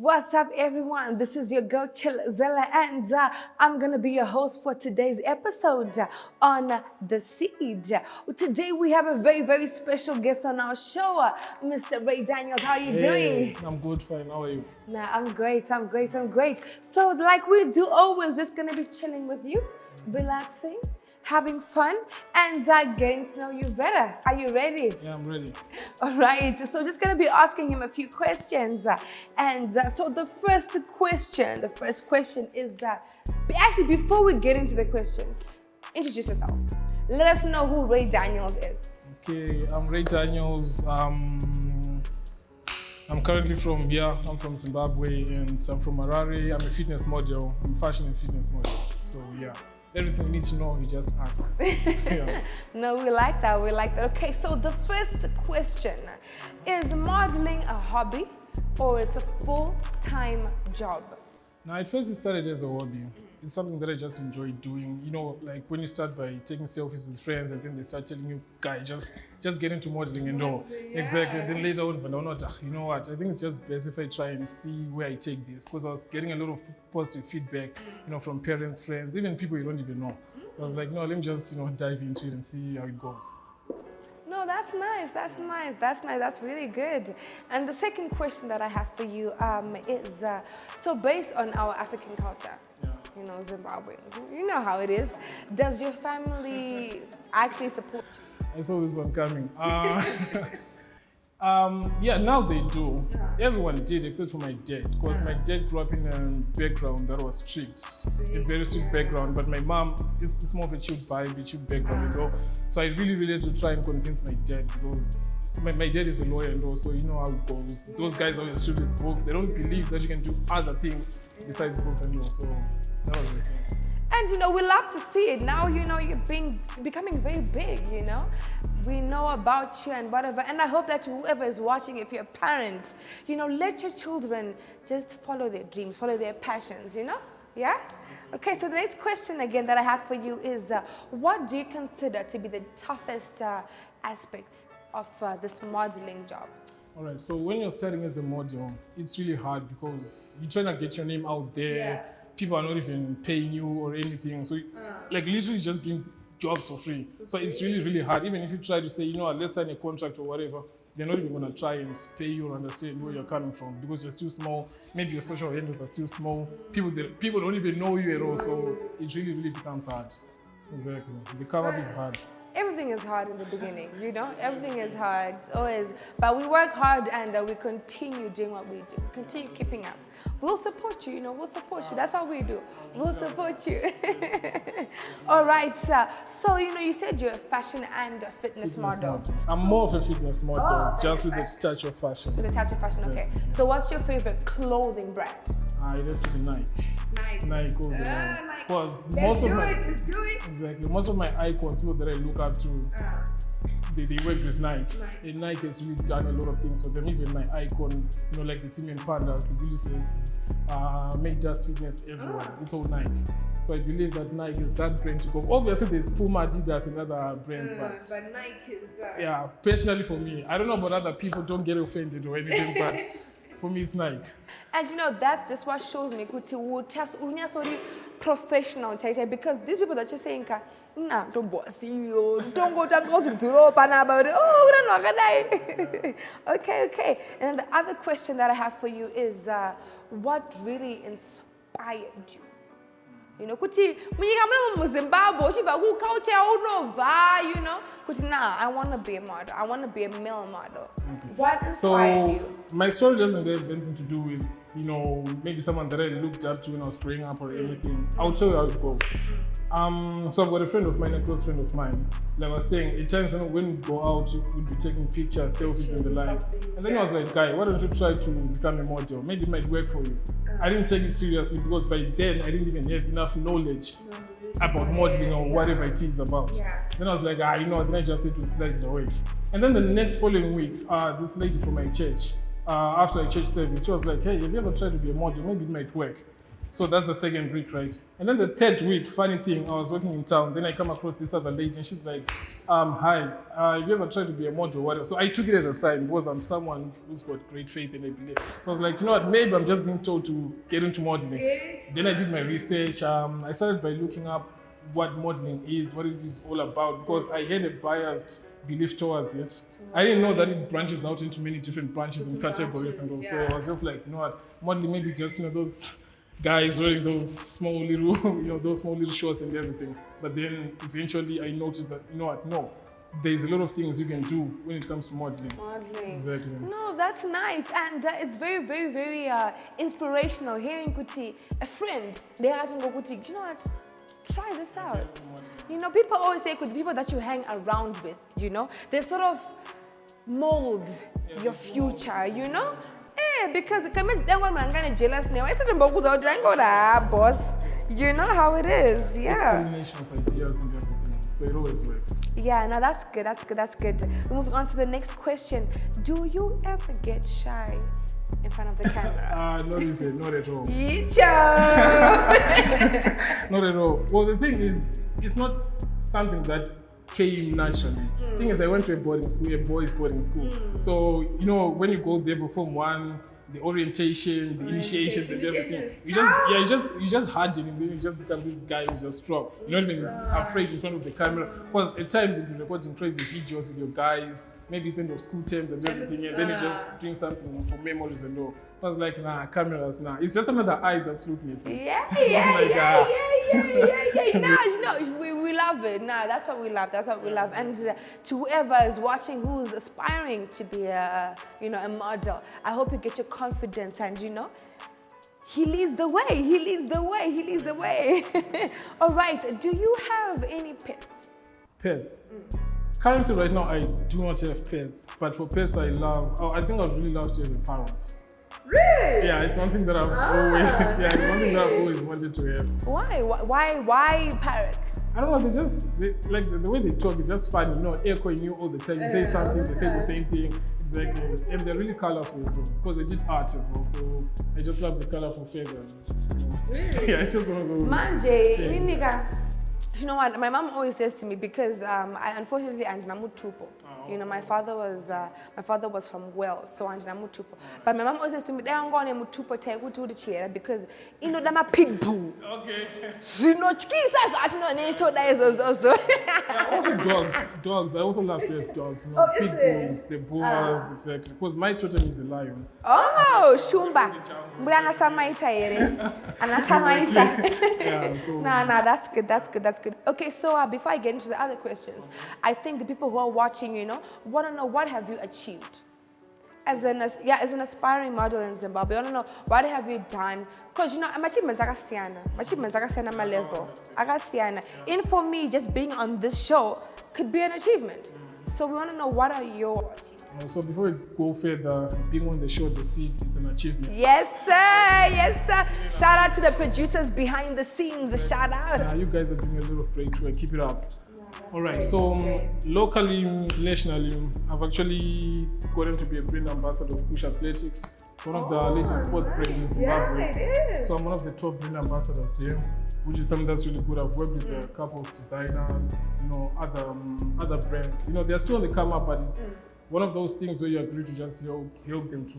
What's up, everyone? This is your girl Zella, and I'm gonna be your host for today's episode on The Seed. Today we have a very, very special guest on our show, Mr. Ray Daniels. How are you doing? I'm good, fine. How are you? Nah, I'm great. So, like we do always, just gonna be chilling with you, relaxing, having fun, and getting to know you better. Are you ready? Yeah, I'm ready. All right, so just gonna be asking him a few questions. So the first question is, actually before we get into the questions, introduce yourself. Let us know who Ray Daniels is. Okay, I'm Ray Daniels. I'm currently from here. I'm from Zimbabwe and I'm from Harare. I'm a fitness model. I'm a fashion and fitness model. So yeah. Everything you need to know, you just ask. Yeah. No, we like that. Okay, so the first question is modeling a hobby or it's a full-time job? Now, at first it started as a hobby. It's something that I just enjoy doing. You know, like when you start by taking selfies with friends and then they start telling you, guy, just get into modeling and all. Yeah. Exactly. And then later on, but not, you know what, I think it's just best if I try and see where I take this, because I was getting a lot of positive feedback, you know, from parents, friends, even people you don't even know. So I was like, no, let me just, dive into it and see how it goes. No, that's nice. That's really good. And the second question that I have for you is, so based on our African culture, you know, Zimbabweans, you know how it is. Does your family actually support you? I saw this one coming. Yeah, now they do. Everyone did except for my dad, because my dad grew up in a background that was strict, a very strict background. But my mom, it's more of a chilled vibe, a chilled background, you know. So I really had to try and convince my dad, because my dad is a lawyer and also you know how it goes. Those guys always strict with books. They don't believe that you can do other things besides books and all. So that was the thing. And you know, we love to see it. Now, you know, you're becoming very big, you know. We know about you and whatever. And I hope that whoever is watching, if you're a parent, you know, let your children just follow their dreams, follow their passions, you know? Yeah? Okay, so the next question again that I have for you is, what do you consider to be the toughest aspect of this modeling job? All right, so when you're starting as a model, it's really hard because you're trying to get your name out there. Yeah. People are not even paying you or anything. So like literally just doing jobs for free. So it's really hard. Even if you try to say, you know what, let's sign a contract or whatever, they're not even gonna try and pay you or understand where you're coming from because you're still small. Maybe your social handles are still small. People don't even know you at all. So it really becomes hard. Exactly. The come up is hard. Everything is hard in the beginning, you know? Everything is hard, always. But we work hard and we continue doing what we do. Continue keeping up. We'll support you, you know, we'll support you. That's what we do. We'll support you. All right, sir. So, you know, you said you're a fashion and a fitness model. I'm more of a fitness model, just with a touch of fashion. With a touch of fashion, okay. So what's your favorite clothing brand? It has to be Nike. Nike over there. Because Just do it. Exactly. Most of my icons, people that I look up to, they work with Nike. And Nike has really done a lot of things for them. Even my icon, you know, like the Simeon Pandas, the Ulysses, Make Just Fitness, everyone. It's all Nike. So I believe that Nike is that brand to go. Obviously, there's Puma, Adidas, and other brands, but Nike is... Yeah, personally for me. I don't know about other people, don't get offended or anything, but for me, it's Nike. And you know, that's just what shows me professional, because these people that you're saying, nah, don't go see you, don't go to Europe about it. Oh, no. Okay. And the other question that I have for you is, what really inspired you? You know, kuti mu Zimbabwe, who culture, you know, kuti nah, I want to be a model. I want to be a male model. What inspired you? My story doesn't have anything to do with, you know, maybe someone that I looked up to when I was growing up or anything. I'll tell you how it goes. So I've got a friend of mine, a close friend of mine. Like I was saying, at times when we go out, we'd be taking pictures, selfies and the likes. And then I was like, guy, why don't you try to become a model? Maybe it might work for you. I didn't take it seriously because by then I didn't even have enough knowledge about modeling or whatever it is about. Then I was like, you know, then I just had to slide it away. And then the next following week, this lady from my church, after a church service, she was like, hey, have you ever tried to be a model? Maybe it might work. So that's the second week, right? And then the third week, funny thing, I was working in town. Then I come across this other lady, and she's like, "Hi, have you ever tried to be a model or whatever?" So I took it as a sign because I'm someone who's got great faith and I believe. So I was like, you know what? Maybe I'm just being told to get into modeling. Then I did my research. I started by looking up what modeling is, what it is all about, because I had a biased belief towards it. I didn't know that it branches out into many different branches and categories and all. So I was just like, you know what? Modeling maybe is just those guys wearing those small little, those small little shorts and everything. But then eventually I noticed that, you know what, no, there's a lot of things you can do when it comes to modeling. Modeling. Exactly. No, that's nice. And it's very, very, very inspirational hearing Kuti, a friend, they have to go Kuti, you know what, try this out. People always say Kuti, people that you hang around with, they sort of mold your future, because then when I'm kind of jealous now, I said, boss. You know how it is, yeah. It's a combination of ideas and everything, so it always works. Yeah, no, that's good. We're moving on to the next question. Do you ever get shy in front of the camera? Not even, not at all. Not at all. Well, the thing is, it's not something that came naturally. The thing is, I went to a boys' boarding school. So, when you go there for Form 1, the orientation, the initiations and everything, you just harden and then you just become this guy who's just strong. You're not even afraid in front of the camera. Because at times you'll be recording crazy videos with your guys, maybe it's end of school terms and everything, and then you're just doing something for memories and all. I was like, nah, cameras, nah. It's just another eye that's looking at me. Yeah. Nah, we love it. Nah, that's what we love. And to whoever is watching who's aspiring to be a model, I hope you get your confidence and he leads the way. All right, do you have any pets? Pets? Currently right now I do not have pets, but for pets I think I'd really love to have a parrot. Really? Yeah, it's one thing that I've always wanted to have. Why parrots? I don't know, like the way they talk is just funny, echoing you all the time. You say something, they say the same thing, exactly. And they're really colorful, so because they did art as well, so I just love the colorful feathers. Really? Yeah, it's just one of those. Manje, you know what? My mom always says to me because unfortunately I'm Tupo. My father was from Wales, so I'm Tupo. But my mom always says to me, "They don't go on Tupo take to the chair because I'm a pig boo." Okay. Also dogs. I also love to have dogs. Pig bulls, the boars, exactly. Because my totem is a lion. Oh, Shumba. Yeah, so. Nah, that's good. Okay, so before I get into the other questions, I think the people who are watching, want to know what have you achieved as an aspiring model in Zimbabwe. I want to know what have you done, because my achievements are my level. And for me, just being on this show could be an achievement. So we want to know what are your achievements. So before we go further, being on the show, the seat is an achievement. Yes, sir. Shout out to the producers behind the scenes. Shout out. You guys are doing a lot of great work. Keep it up. All right. So locally, nationally, I've actually gotten to be a brand ambassador of Push Athletics. It's one of the leading sports brands in Zimbabwe. Yeah, it is. So I'm one of the top brand ambassadors there, which is something that's really good. I've worked with a couple of designers, other brands. They're still on the come up, but it's one of those things where you agree to just help them to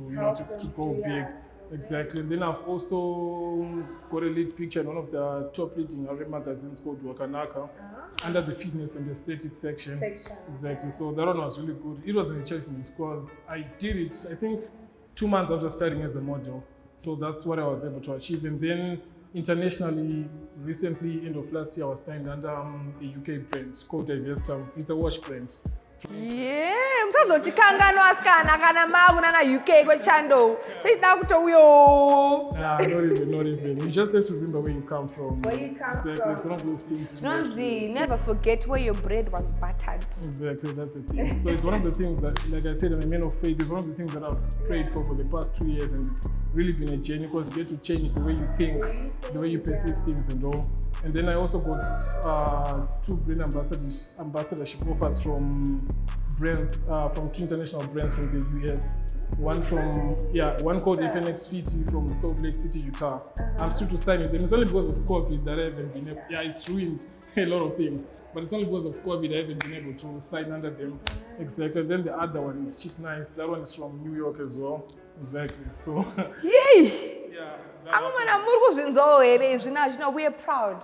go big. Exactly. And then I've also got a lead picture in one of the top leading RA magazines called Wakanaka under the fitness and aesthetics section. Exactly. So that one was really good. It was an achievement because I did it, I think, 2 months after starting as a model. So that's what I was able to achieve. And then internationally, recently, end of last year, I was signed under a UK brand called Divesta. It's a watch brand. Yeah, msazoti kangano askana kana magu na UK kwechando. Not even. You just have to remember where you come from. Where you come exactly. from. It's one of those things. Never forget where your bread was buttered. Exactly, that's the thing. So it's one of the things that, like I said, I'm a man of faith. It's one of the things that I've prayed for the past 2 years, and it's really been a journey because you get to change the way you think, the way you perceive things and all. And then I also got 2 brand ambassadorship offers from brands, from 2 international brands from the US. One called FNX Fiti from Salt Lake City, Utah. I'm still to sign with them. It's only because of COVID that I haven't been able, it's ruined a lot of things. But it's only because of COVID I haven't been able to sign under them. Exactly. And then the other one is Cheap Nice. That one is from New York as well. Exactly. So Yay! yeah. We are proud.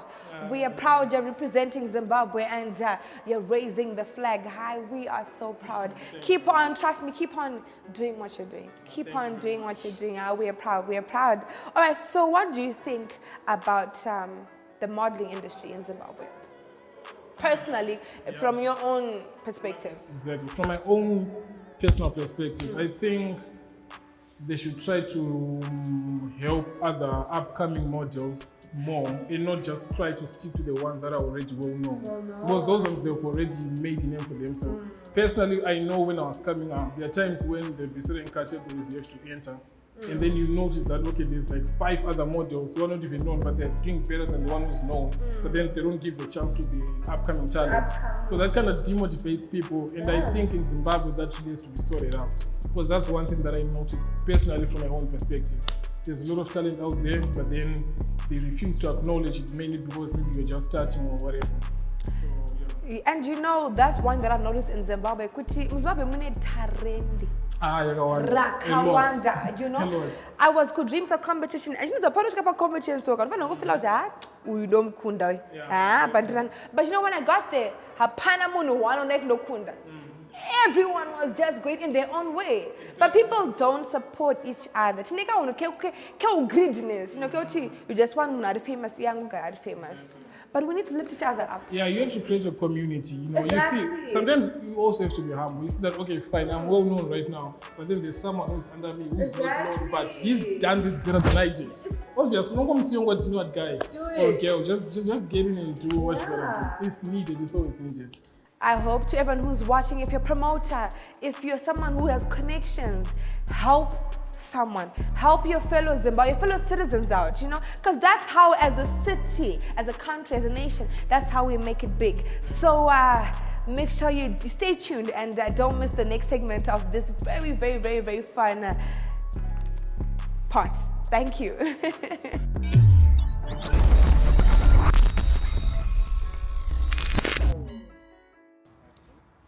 We are proud you're representing Zimbabwe and you're raising the flag high. We are so proud. Keep on, trust me, keep on doing what you're doing. Keep on doing what you're doing. We are proud. We are proud. All right, so what do you think about the modeling industry in Zimbabwe? Personally, from your own perspective. Exactly. From my own personal perspective, I think they should try to help other upcoming models more and not just try to stick to the ones that are already well known. Because those ones, they've already made a name for themselves. Personally, I know when I was coming up, there are times when there'll be certain categories you have to enter. And then you notice that, okay, there's like 5 other models who are not even known, but they're doing better than the one who's known. But then they don't give the chance to the upcoming talent. So that kind of demotivates people. And I think in Zimbabwe, that needs to be sorted out. Because that's one thing that I noticed personally from my own perspective. There's a lot of talent out there, but then they refuse to acknowledge it, mainly because maybe you're just starting or whatever. So, yeah. And you know, that's one that I've noticed in Zimbabwe. Zimbabwe mune tarendi. Rakawanda, you know. I was could dreams of competition. And you know, the competition so I don't feel out we don't kunda. But you know when I got there, hapana munu one on no kunda. Everyone was just going in their own way. But people don't support each other. Greediness. You know, you just want to be famous, young guy famous. But we need to lift each other up. Yeah, you have to create a community. You know, exactly. You see, sometimes you also have to be humble. You see that, okay, fine, I'm well known right now, but then there's someone who's under me who's not known, but he's done this better than I did. Obviously, no come see what you know, guy. Okay, just get in and do what you gotta do. It's needed. It's always needed. I hope to everyone who's watching, if you're a promoter, if you're someone who has connections, help someone, help your fellow Zimbabwe, your fellow citizens out, you know, because that's how, as a city, as a country, as a nation, that's how we make it big. So make sure you stay tuned and don't miss the next segment of this very, very, very, very fun part. Thank you.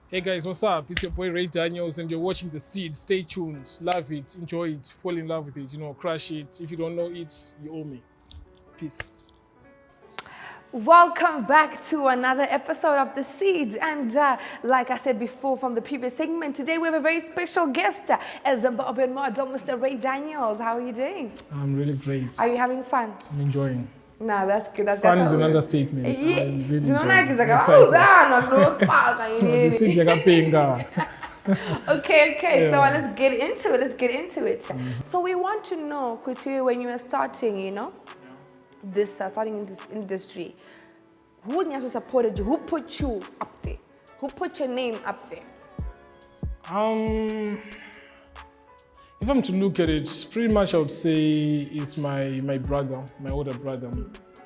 Hey guys, what's up? It's your boy Ray Daniels and you're watching The Seed. Stay tuned, love it, enjoy it, fall in love with it, you know, crush it. If you don't know it, you owe me. Peace. Welcome back to another episode of The Seed. And like I said before from the previous segment, today we have a very special guest, a Zimbabwean model, Mr. Ray Daniels. How are you doing? I'm really great. Are you having fun? I'm enjoying. No, that's good. Fun is an understatement. Yeah. I'm really you know, enjoying. like, Okay. Yeah. So let's get into it. So we want to know, Kuti, when you were starting, you know, this starting in this industry, who supported you? Who put you up there? Who put your name up there? If I'm to look at it, pretty much I would say it's my brother, my older brother.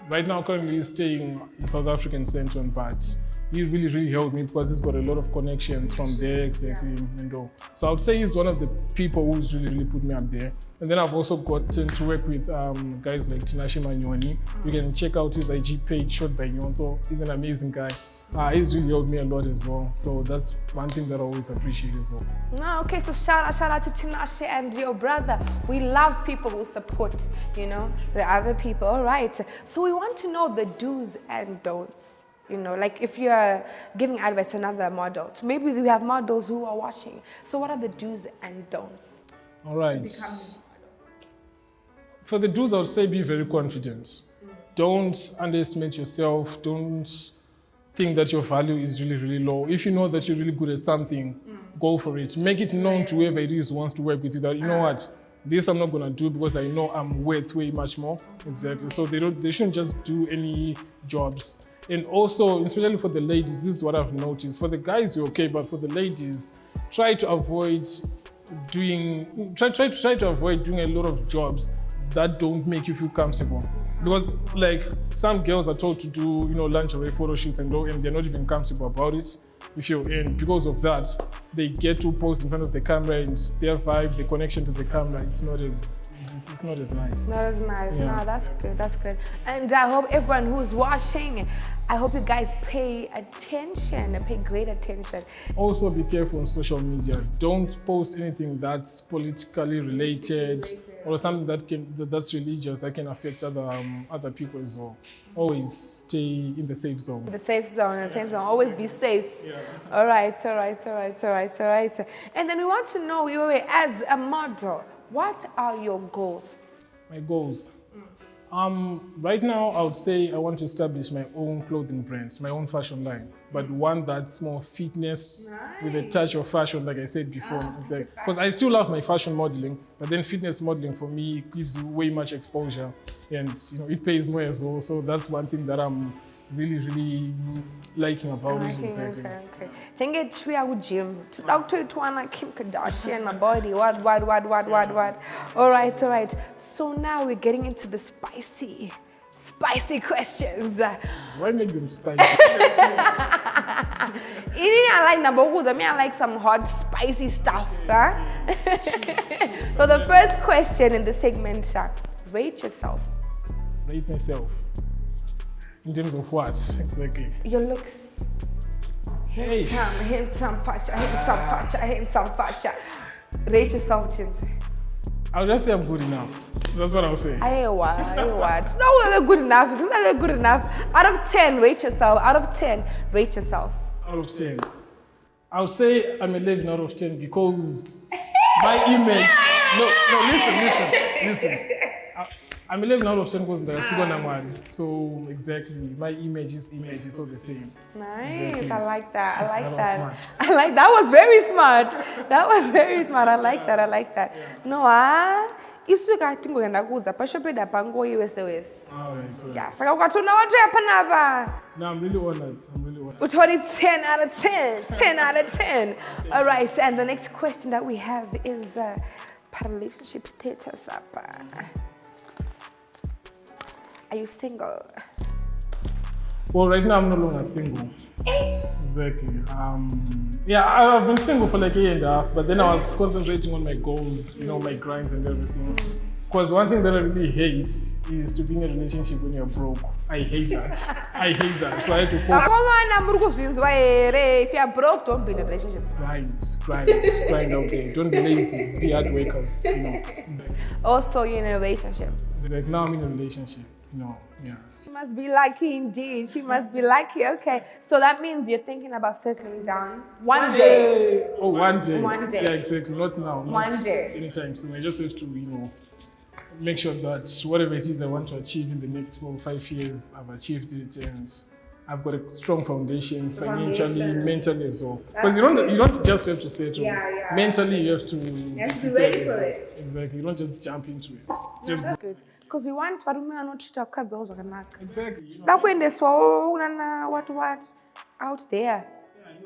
Right now, currently he's staying in South African Central, but he really helped me because he's got a lot of connections from there, exactly, and all. So I would say he's one of the people who's really put me up there. And then I've also gotten to work with guys like Tinashe Manyoni. You can check out his IG page, Shot by Nyon. So he's an amazing guy. He's really helped me a lot as well. So that's one thing that I always appreciate as well. No, okay, so shout out to Tinashe and your brother. We love people who support, you know, the other people. All right. So we want to know the do's and don'ts. You know, like if you're giving advice to another model, so maybe we have models who are watching. So what are the do's and don'ts? All right. For the do's, I would say be very confident. Don't underestimate yourself. Don't think that your value is really low. If you know that you're really good at something, go for it. Make it known to whoever it is who wants to work with you that, you know what, this I'm not going to do because I know I'm worth way much more. Exactly. So they shouldn't just do any jobs. And also, especially for the ladies, this is what I've noticed. For the guys, you're okay, but for the ladies, try to avoid doing a lot of jobs that don't make you feel comfortable. Because like some girls are told to do, lingerie photo shoots and they're not even comfortable about it. And because of that, they get to pose in front of the camera and their vibe, the connection to the camera, it's not as nice. Not as nice. Yeah. No, that's good. That's good. And I hope everyone who's watching, I hope you guys pay attention, pay great attention. Also be careful on social media. Don't post anything that's politically related or something that's religious that can affect other people as well. Always stay in the safe zone. The safe zone. Always be safe. Yeah. All right. And then we want to know, as a model, what are your goals? My goals. Right now, I would say I want to establish my own clothing brand, my own fashion line, but one that's more fitness with a touch of fashion, like I said before. Exactly. Because I still love my fashion modeling, but then fitness modeling for me gives way much exposure, and it pays more as well. So that's one thing that I'm really liking about it. Exactly. Okay. Think it's we gym. To Kim Kardashian, my body. What? All right. So now we're getting into the spicy questions. Why make them spicy? I like number one. I like some hot, spicy stuff. Huh? So the first question in the segment, rate yourself. Rate myself. In terms of what exactly? Your looks. Handsome, pacha. Rate yourself, Chinji. I'll just say I'm good enough. That's what I'll say. What? No, they're good enough. It's not good enough. Out of 10, rate yourself. Out of 10, rate yourself. Out of 10. I'll say I'm 11 out of 10 because my image. No, listen. I'm 11 out of 10 because I see one. So exactly, my image is all the same. Nice. Exactly. I like that. Smart. That was very smart. I like that. Yeah. No, isuka I think we're kuza pashopeda pango US. Alright. Yeah. Saka ukatuna watu hapa. No, I'm really honored. Utori 10 out of 10. 10 out of 10. All right. And the next question that we have is relationship status up. Are you single? Well, right now I'm no longer single. Exactly. I've been single for like a year and a half, but then I was concentrating on my goals, my grinds and everything. Because one thing that I really hate is to be in a relationship when you're broke. I hate that. So I had to focus. If you're broke, don't be in a relationship. Grind out there. Don't be lazy. Be hard workers. Also, you're in a relationship. Like now I'm in a relationship. Yeah. She must be lucky indeed. Okay. So that means you're thinking about settling down one day. Oh, one day. Yeah, exactly. Not now. One day. Anytime soon. I just have to, make sure that whatever it is I want to achieve in the next 4 or 5 years, I've achieved it and I've got a strong foundation, financially, mentally as well. Because you don't just have to settle. Yeah. Mentally, you have to be ready for it. Exactly. You don't just jump into it. That's good. Because we want varume vanochita vakadzi vavo zvakanaka. Exactly. Toda kuendeswawo what out there.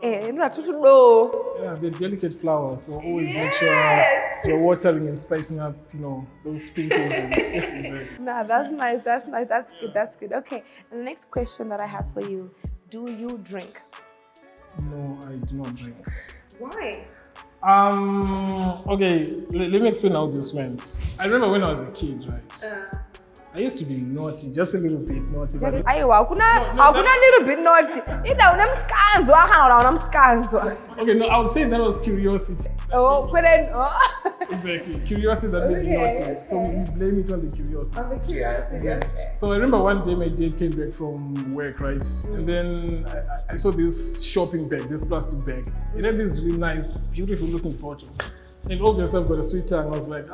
Yeah, they're delicate flowers, so always make sure you're watering and spicing up, those sprinkles. Exactly. Nah, that's nice. That's good. Okay, and the next question that I have for you: do you drink? No, I do not drink. Why? Okay, let me explain how this went. I remember when I was a kid, right? I used to be naughty, just a little bit naughty. But Hakuna little bit naughty. Either unamskanzwa. Okay, no, I would say that was curiosity. Exactly, curiosity that made me naughty. So we blame it on the curiosity. Okay. So I remember one day my dad came back from work, right? And then I saw this shopping bag, this plastic bag. It had this really nice, beautiful looking photo. And obviously I've got a sweet tongue. I was like,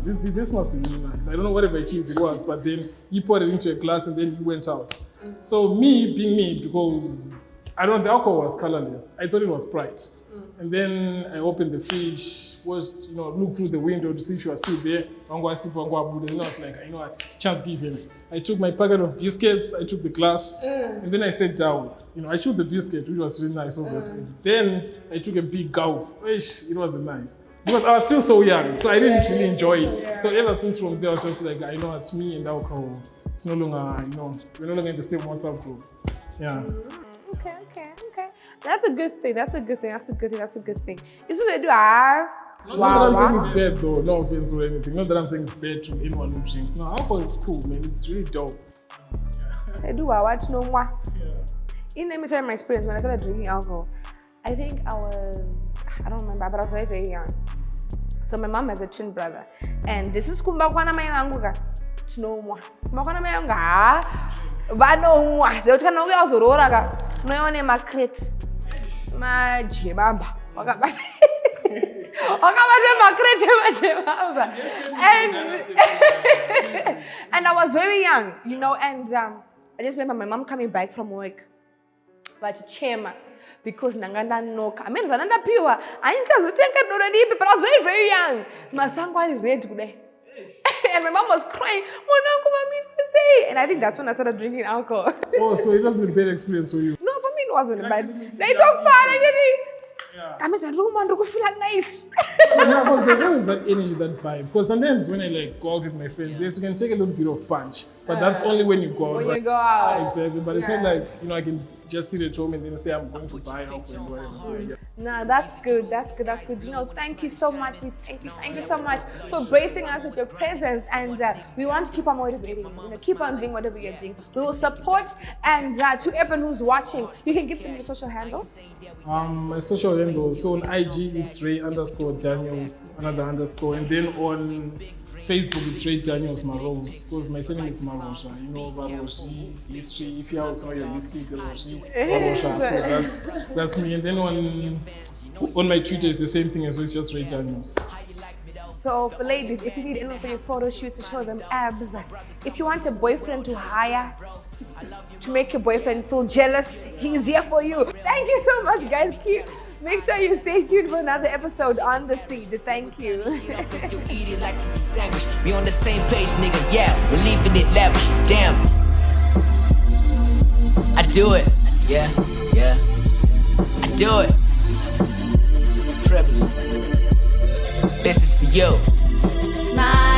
this must be really nice. I don't know whatever it is it was, but then he poured it into a glass and then he went out. So me being me, because the alcohol was colorless, I thought it was Sprite. And then I opened the fridge, looked through the window to see if she was still there. And I was like, chance given. I took my packet of biscuits, I took the glass, and then I sat down. I chewed the biscuit, which was really nice, obviously. Then I took a big gulp. It wasn't nice. Because I was still so young, so I didn't really enjoy it. So ever since from there, I was just like, it's me and alcohol. it's no longer, we're no longer in the same WhatsApp group. Yeah. Okay. That's a good thing. This is what I do. Not that I'm saying it's bad though, no offense or anything. Not that I'm saying it's bad to anyone who drinks. No, alcohol is cool, man. It's really dope. I do. I watch no more. Yeah. Let me tell you my experience when I started drinking alcohol. I think I don't remember, but I was very, very young. So my mom has a twin brother. And this is kumbakwana mayanguga. No more. Kumbakwana mayanga. Vano mwa. So it's kana uya uzorora ka. Noyone makrate. Majebamba. And I was very young, and I just remember my mom coming back from work. But chema, because nanganda noka. I mean, nanganda piwa. I didn't but I was very, very young. My son was red today. And my mom was crying, and I think that's when I started drinking alcohol. Oh, so it wasn't a bad experience for you? No, for me it wasn't bad. They took fun, yeah. I mean, I don't want to feel like nice. Yeah, because there's always that energy, that vibe. Because sometimes when I go out with my friends, yes, you can take a little bit of punch, but that's only when you go out. When you go out. Exactly, but it's not like, I can just sit at home and then say I'm going to buy alcohol and whatever. So, yeah. No, that's good. Thank you so much. Thank you so much for bracing us with your presence, and we want to keep on motivating you. Keep on doing whatever you're doing. We will support, and to everyone who's watching, you can give them your social handles. My social handle, so on IG it's Ray_Daniels, another underscore, and then on Facebook it's Ray Daniels Marose, because my surname is Marosha, Baroshi, history, if you also know your history, Baroshi, Marosha, so that's me. And then on my Twitter it's the same thing as well, it's just Ray Daniels. So for ladies, if you need anyone for your photo shoot to show them abs, if you want a boyfriend to hire, to make your boyfriend feel jealous, he's here for you. Thank you so much, guys. Make sure you stay tuned for another episode on The Seed. Thank you. Still eat it like it's a sandwich. We on the same page, nigga. Yeah, we're leaving it lavish. Damn. I do it. Yeah. I do it. Trebles. This is for you. Smile.